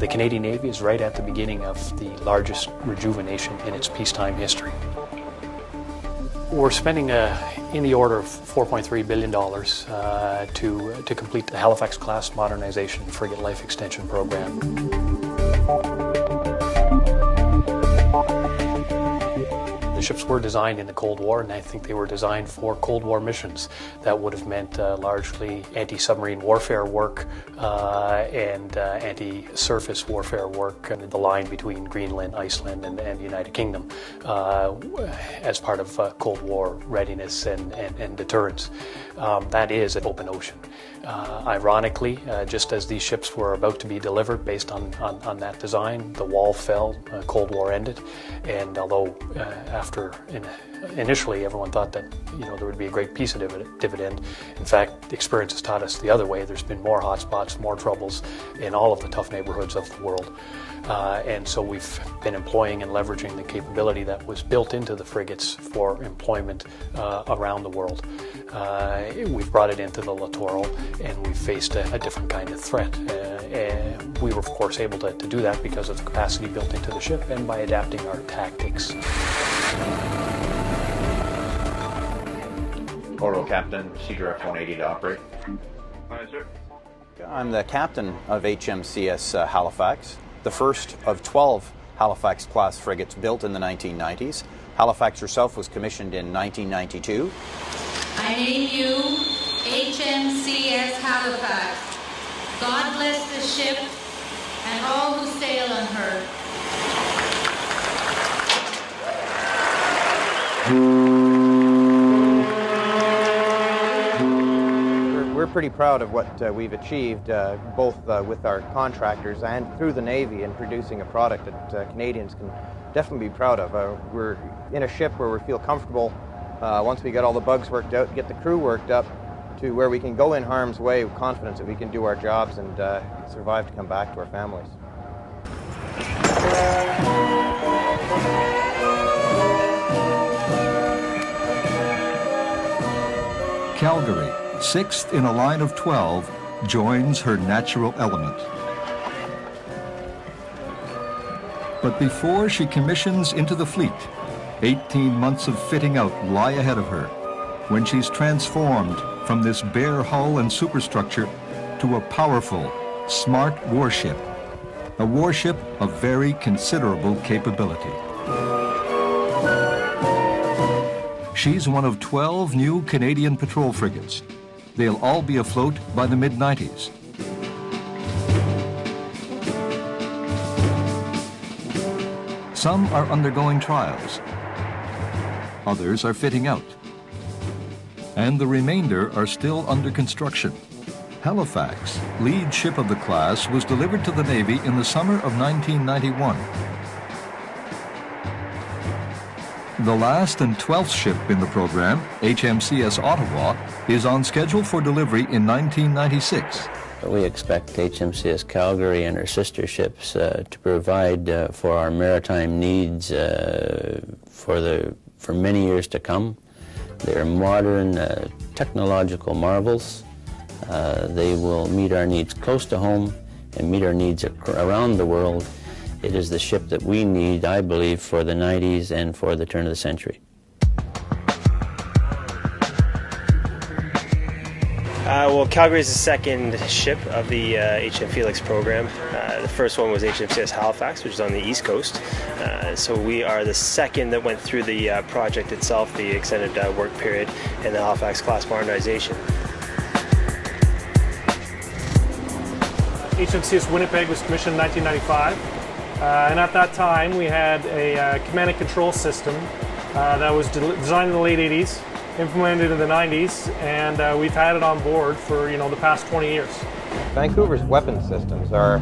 The Canadian Navy is right at the beginning of the largest rejuvenation in its peacetime history. We're spending in the order of $4.3 billion to complete the Halifax Class Modernization Frigate Life Extension program. The ships were designed in the Cold War, and I think they were designed for Cold War missions. That would have meant largely anti-submarine warfare work and anti-surface warfare work, and the line between Greenland, Iceland, and the United Kingdom as part of Cold War readiness and deterrence. That is an open ocean. Ironically, just as these ships were about to be delivered based on that design, the wall fell, Cold War ended, and although initially everyone thought that there would be a great peace dividend, in fact, the experience has taught us the other way. There's been more hotspots, more troubles in all of the tough neighborhoods of the world. And so we've been employing and leveraging the capability that was built into the frigates for employment around the world. We've brought it into the littoral, and we've faced a different kind of threat. We were, of course, able to do that because of the capacity built into the ship and by adapting our tactics. Commodore Captain, Cedar F-180 to operate. Hi, sir. I'm the captain of HMCS Halifax, the first of 12 Halifax class frigates built in the 1990s. Halifax herself was commissioned in 1992. I name you HMCS Halifax. God bless the ship and all who sail on her. We're pretty proud of what we've achieved, both with our contractors and through the Navy, in producing a product that Canadians can definitely be proud of. We're in a ship where we feel comfortable once we get all the bugs worked out, get the crew worked up, to where we can go in harm's way with confidence that we can do our jobs and survive to come back to our families. Calgary, sixth in a line of 12, joins her natural element. But before she commissions into the fleet, 18 months of fitting out lie ahead of her, when she's transformed from this bare hull and superstructure to a powerful, smart warship, a warship of very considerable capability. She's one of 12 new Canadian patrol frigates. They'll all be afloat by the mid-90s. Some are undergoing trials. Others are fitting out. And the remainder are still under construction. Halifax, lead ship of the class, was delivered to the Navy in the summer of 1991. The last and 12th ship in the program, HMCS Ottawa, is on schedule for delivery in 1996. We expect HMCS Calgary and her sister ships to provide for our maritime needs for many years to come. They're modern technological marvels. They will meet our needs close to home and meet our needs around the world. It is the ship that we need, I believe, for the 90s and for the turn of the century. Well, Calgary is the second ship of the HM Felix program. The first one was HMCS Halifax, which is on the East Coast. So we are the second that went through the project itself, the extended work period, in the Halifax Class Modernization. HMCS Winnipeg was commissioned in 1995. And at that time, we had a command and control system that was designed in the late 80s, implemented in the 90s, and we've had it on board for the past 20 years. Vancouver's weapon systems are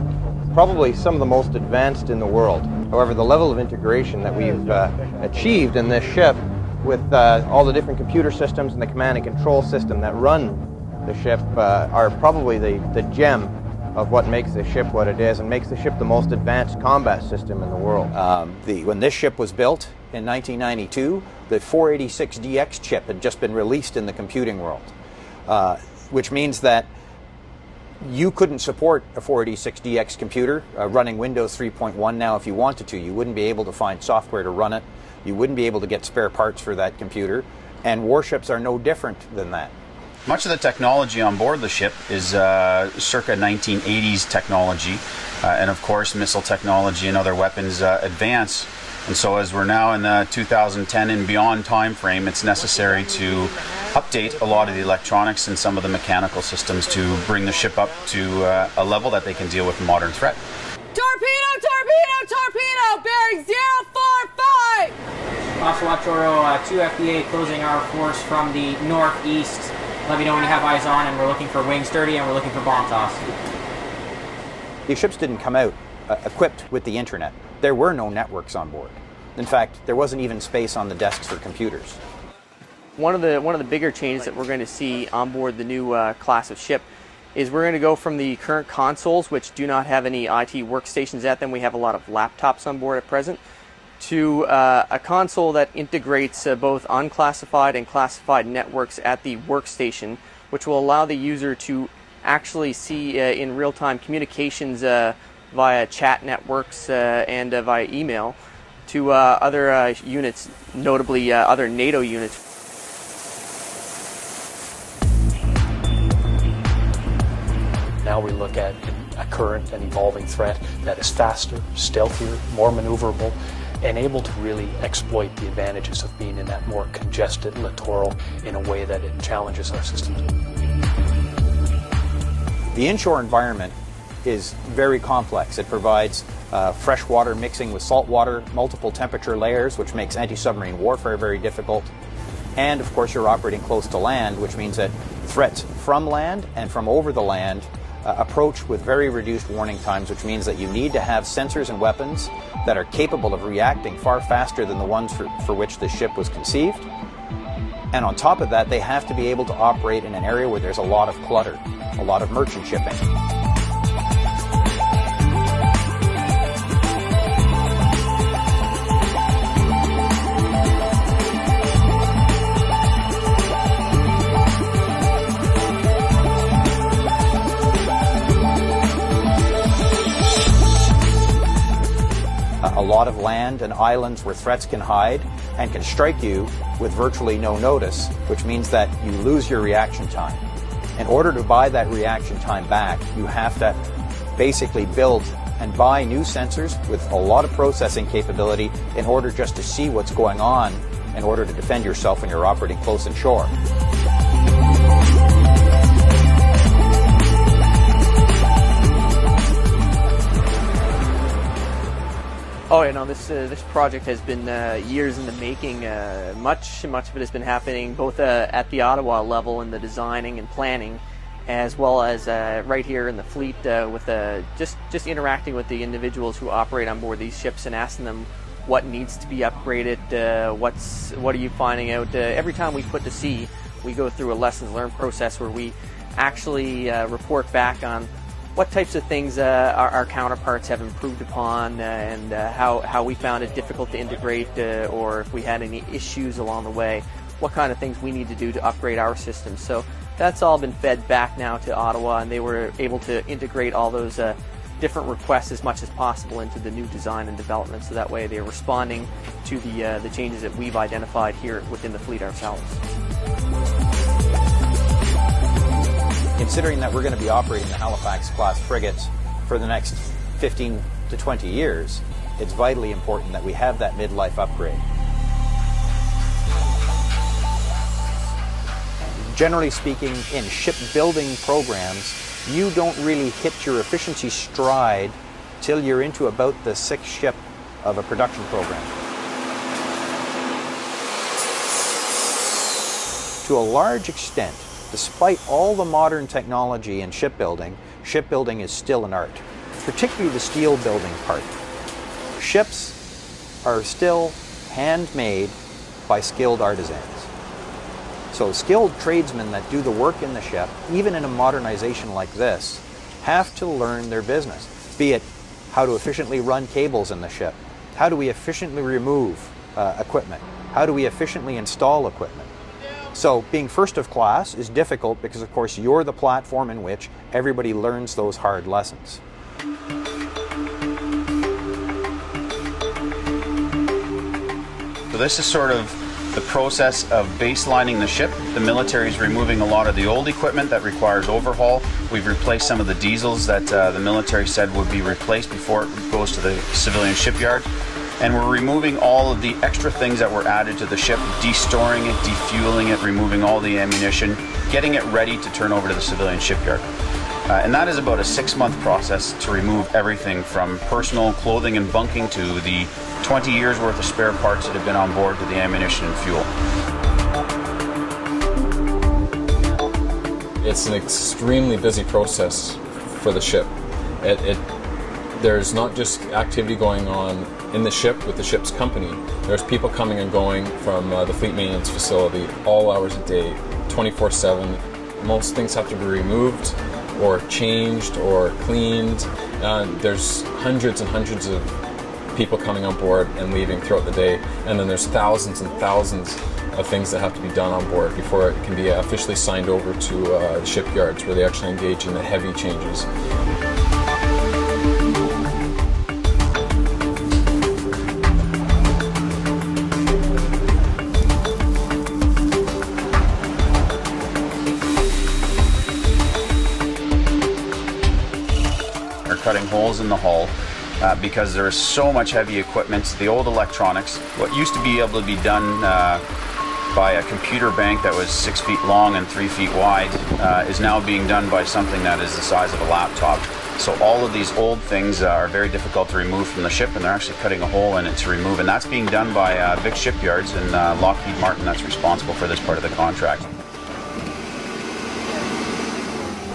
probably some of the most advanced in the world. However, the level of integration that we've achieved in this ship with all the different computer systems and the command and control system that run the ship are probably the gem of what makes the ship what it is and makes the ship the most advanced combat system in the world. When this ship was built in 1992, the 486DX chip had just been released in the computing world, which means that You couldn't support a 486DX computer running Windows 3.1 now if you wanted to. You wouldn't be able to find software to run it. You wouldn't be able to get spare parts for that computer. And warships are no different than that. Much of the technology on board the ship is circa 1980s technology. And of course, missile technology and other weapons advance. And so as we're now in the 2010 and beyond time frame, it's necessary to update a lot of the electronics and some of the mechanical systems to bring the ship up to a level that they can deal with modern threat. Torpedo, torpedo, torpedo, bearing 045! Ocelot Toro 2 FDA closing our force from the northeast. Let me know when you have eyes on, and we're looking for wings dirty and we're looking for bomb toss. These ships didn't come out equipped with the internet. There were no networks on board. In fact, there wasn't even space on the desks for computers. One of the bigger changes that we're going to see on board the new class of ship is we're going to go from the current consoles, which do not have any IT workstations at them, we have a lot of laptops on board at present, to a console that integrates both unclassified and classified networks at the workstation, which will allow the user to actually see in real-time communications via chat networks and via email to other units, notably other NATO units. Now we look at a current and evolving threat that is faster, stealthier, more maneuverable, and able to really exploit the advantages of being in that more congested littoral in a way that it challenges our systems. The inshore environment is very complex. It provides fresh water mixing with salt water, multiple temperature layers, which makes anti-submarine warfare very difficult. And of course you're operating close to land, which means that threats from land and from over the land approach with very reduced warning times, which means that you need to have sensors and weapons that are capable of reacting far faster than the ones for which the ship was conceived. And on top of that, they have to be able to operate in an area where there's a lot of clutter, a lot of merchant shipping. A lot of land and islands where threats can hide and can strike you with virtually no notice, which means that you lose your reaction time. In order to buy that reaction time back, you have to basically build and buy new sensors with a lot of processing capability in order just to see what's going on in order to defend yourself when you're operating close inshore. Oh, you know, this project has been years in the making. Much of it has been happening both at the Ottawa level in the designing and planning, as well as right here in the fleet with just interacting with the individuals who operate on board these ships and asking them what needs to be upgraded, what are you finding out. Every time we put to sea, we go through a lessons learned process where we actually report back on what types of things our counterparts have improved upon and how we found it difficult to integrate or if we had any issues along the way, what kind of things we need to do to upgrade our systems. So that's all been fed back now to Ottawa, and they were able to integrate all those different requests as much as possible into the new design and development, so that way they're responding to the changes that we've identified here within the fleet ourselves. Considering that we're going to be operating the Halifax class frigates for the next 15 to 20 years, it's vitally important that we have that midlife upgrade. Generally speaking, in shipbuilding programs, you don't really hit your efficiency stride till you're into about the 6th ship of a production program. To a large extent, despite all the modern technology in shipbuilding, shipbuilding is still an art, particularly the steel building part. Ships are still handmade by skilled artisans. So skilled tradesmen that do the work in the ship, even in a modernization like this, have to learn their business, be it how to efficiently run cables in the ship, how do we efficiently remove equipment, how do we efficiently install equipment. So being first of class is difficult because, of course, you're the platform in which everybody learns those hard lessons. So this is sort of the process of baselining the ship. The military is removing a lot of the old equipment that requires overhaul. We've replaced some of the diesels that the military said would be replaced before it goes to the civilian shipyard. And we're removing all of the extra things that were added to the ship, destoring it, defueling it, removing all the ammunition, getting it ready to turn over to the civilian shipyard. And that is about a 6-month process to remove everything from personal clothing and bunking to the 20 years worth of spare parts that have been on board to the ammunition and fuel. It's an extremely busy process for the ship. There's not just activity going on in the ship with the ship's company. There's people coming and going from the fleet maintenance facility all hours a day, 24/7. Most things have to be removed or changed or cleaned. There's hundreds and hundreds of people coming on board and leaving throughout the day, and then there's thousands and thousands of things that have to be done on board before it can be officially signed over to the shipyards, where they actually engage in the heavy changes. Cutting holes in the hull because there is so much heavy equipment. The old electronics, what used to be able to be done by a computer bank that was 6 feet long and 3 feet wide is now being done by something that is the size of a laptop. So all of these old things are very difficult to remove from the ship, and they're actually cutting a hole in it to remove, and that's being done by big shipyards, and Lockheed Martin that's responsible for this part of the contract.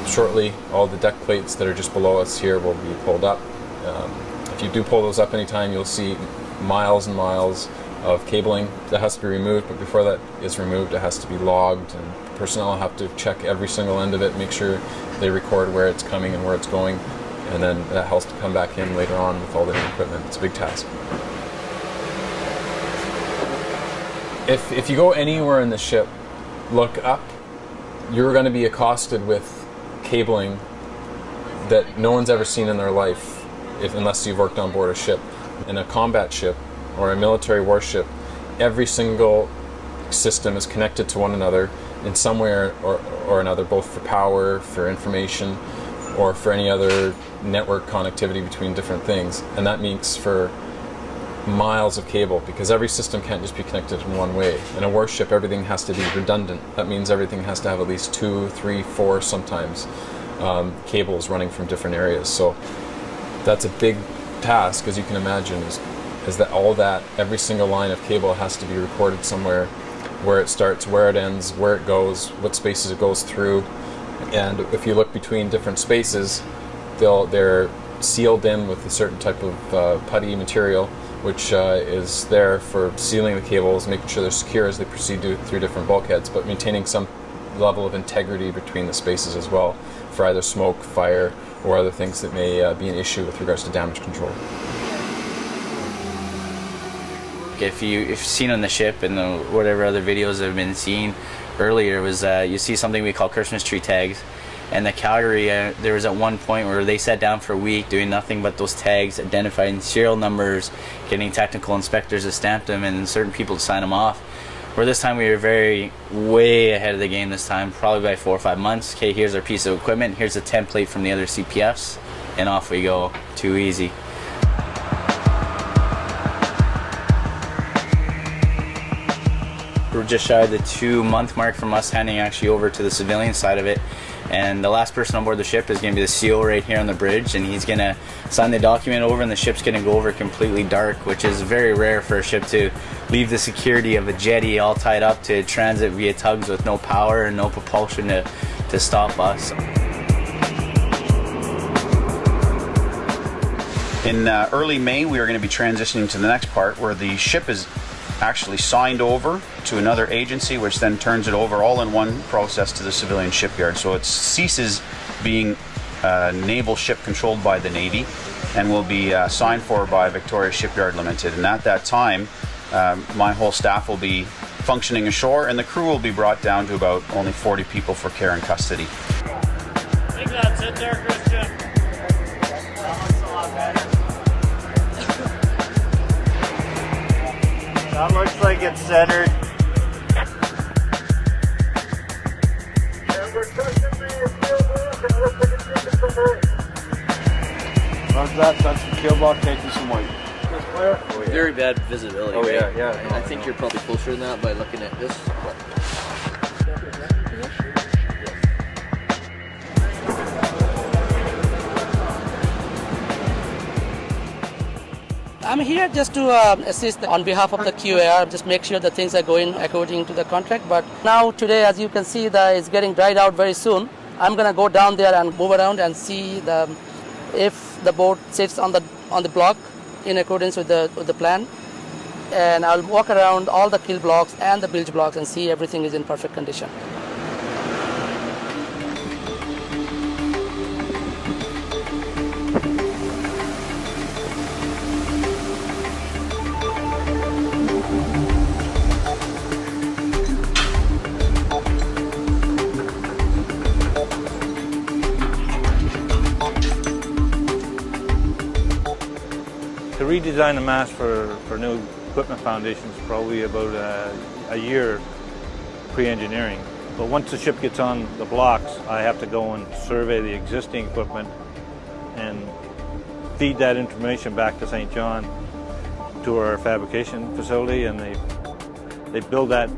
Shortly, all the deck plates that are just below us here will be pulled up. If you do pull those up anytime, you'll see miles and miles of cabling that has to be removed, but before that is removed, it has to be logged, and personnel have to check every single end of it, make sure they record where it's coming and where it's going, and then that has to come back in later on with all the new equipment. It's a big task. If you go anywhere in the ship, look up, you're going to be accosted with cabling that no one's ever seen in their life, unless you've worked on board a ship. In a combat ship or a military warship, every single system is connected to one another in some way or another, both for power, for information, or for any other network connectivity between different things. And that means for miles of cable, because every system can't just be connected in one way. In a warship, everything has to be redundant. That means everything has to have at least 2, 3, 4 sometimes cables running from different areas. So that's a big task, as you can imagine, is that all that, every single line of cable has to be recorded somewhere, where it starts, where it ends, where it goes, what spaces it goes through. And if you look between different spaces, they're sealed in with a certain type of putty material, which is there for sealing the cables, making sure they're secure as they proceed through different bulkheads, but maintaining some level of integrity between the spaces as well, for either smoke, fire, or other things that may be an issue with regards to damage control. If you've seen on the ship and whatever other videos have been seen earlier, was you see something we call Christmas tree tags. And the Calgary, there was at one point where they sat down for a week doing nothing but those tags, identifying serial numbers, getting technical inspectors to stamp them, and certain people to sign them off. Where this time we were way ahead of the game this time, probably by 4 or 5 months. Okay, here's our piece of equipment, here's a template from the other CPFs, and off we go. Too easy. We're just shy of the 2-month mark from us handing actually over to the civilian side of it. And the last person on board the ship is going to be the CO right here on the bridge, and he's going to sign the document over, and the ship's going to go over completely dark, which is very rare for a ship to leave the security of a jetty all tied up to transit via tugs with no power and no propulsion to stop us. In early May, we are going to be transitioning to the next part where the ship is actually signed over to another agency, which then turns it over all in one process to the civilian shipyard. So it ceases being a naval ship controlled by the Navy and will be signed for by Victoria Shipyard Limited. And at that time, my whole staff will be functioning ashore, and the crew will be brought down to about only 40 people for care and custody. I think that's it there, Christian. That looks a lot better. That looks like it's centered. How's that? That's the kill block taking some weight. Oh, yeah. Very bad visibility. Oh, right? yeah. I think you're probably closer than that by looking at this. I'm here just to assist on behalf of the QAR, just make sure that things are going according to the contract. But now today, as you can see, it's getting dried out very soon. I'm going to go down there and move around and see if the boat sits on the block in accordance with the plan. And I'll walk around all the kill blocks and the bilge blocks and see everything is in perfect condition. To redesign the mast for new equipment foundations is probably about a year pre-engineering. But once the ship gets on the blocks, I have to go and survey the existing equipment and feed that information back to St. John to our fabrication facility, and they build that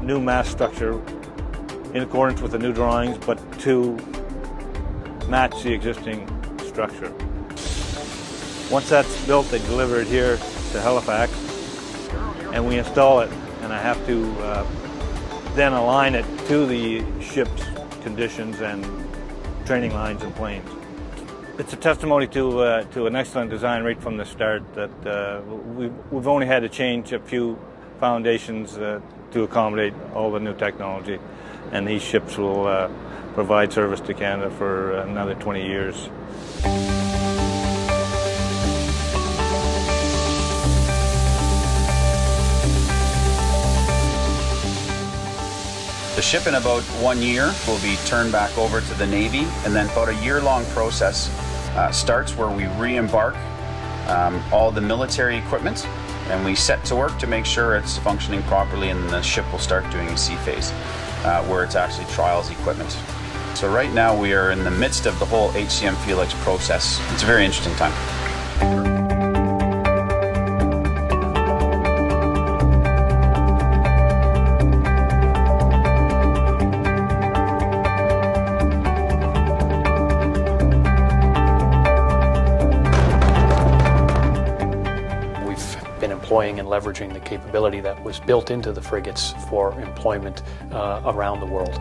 new mast structure in accordance with the new drawings, but to match the existing structure. Once that's built, they deliver it here to Halifax, and we install it, and I have to then align it to the ship's conditions and training lines and planes. It's a testimony to an excellent design right from the start that we've only had to change a few foundations to accommodate all the new technology, and these ships will provide service to Canada for another 20 years. The ship in about 1 year will be turned back over to the Navy, and then about a year-long process starts where we re-embark all the military equipment, and we set to work to make sure it's functioning properly, and then the ship will start doing a sea phase where it's actually trials equipment. So right now we are in the midst of the whole HCM Felix process. It's a very interesting time. Employing and leveraging the capability that was built into the frigates for employment around the world.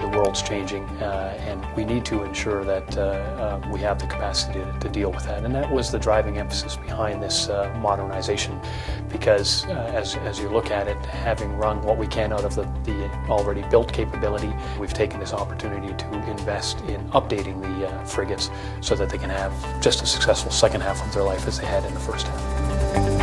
The world's changing, and we need to ensure that we have the capacity to deal with that. And that was the driving emphasis behind this modernization, because as you look at it, having run what we can out of the already built capability, we've taken this opportunity to invest in updating the frigates so that they can have just a successful second half of their life as they had in the first half.